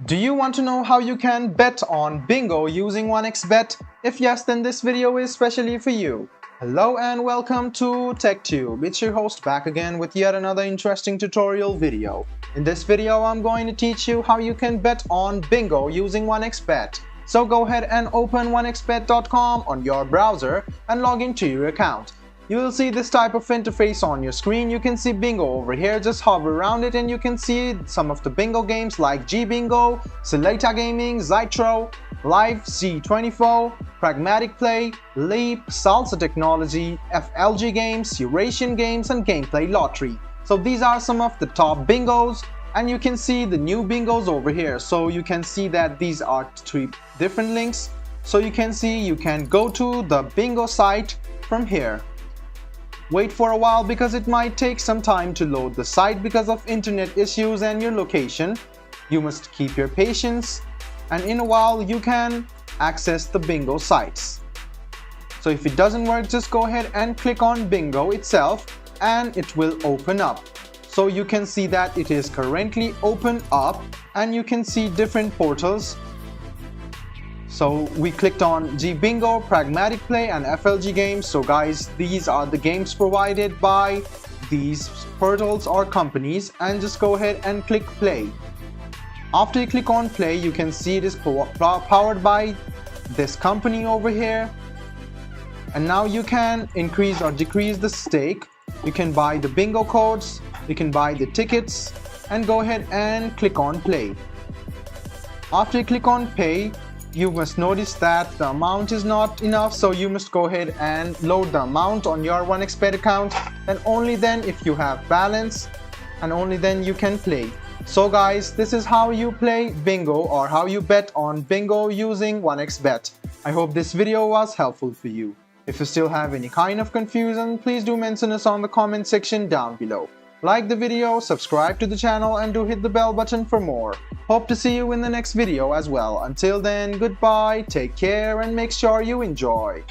Do you want to know how you can bet on bingo using 1xBet? If yes, then this video is specially for you. Hello and welcome to TechTube. It's your host back again with yet another interesting tutorial video. In this video, I'm going to teach you how you can bet on bingo using 1xBet. So go ahead and open 1xBet.com on your browser and log into your account. You will see this type of interface on your screen. You can see bingo over here. Just hover around it and you can see some of the bingo games like GBingo, Selecta Gaming, Zytro, Live C24, Pragmatic Play, Leap, Salsa Technology, FLG Games, Eurasian Games, and Gameplay Lottery. So these are some of the top bingos, and you can see the new bingos over here. So you can see that these are 3 different links. So you can see you can go to the bingo site from here. Wait for a while because it might take some time to load the site because of internet issues and your location. You must keep your patience, and in a while you can access the bingo sites. So if it doesn't work, just go ahead and click on bingo itself and it will open up. So you can see that it is currently open up and you can see different portals. So we clicked on GBingo, Pragmatic Play, and FLG Games. So guys, these are the games provided by these portals or companies, and just go ahead and click play. After you click on play, you can see it is powered by this company over here. And now you can increase or decrease the stake. You can buy the bingo codes, you can buy the tickets, and go ahead and click on play. After you click on pay, you must notice that the amount is not enough, so you must go ahead and load the amount on your 1xBet account, and only then if you have balance, and only then you can play. So guys, this is how you play bingo or how you bet on bingo using 1xBet. I hope this video was helpful for you. If you still have any kind of confusion, please do mention us on the comment section down below. Like the video, subscribe to the channel, and do hit the bell button for more. Hope to see you in the next video as well. Until then, goodbye, take care, and make sure you enjoy.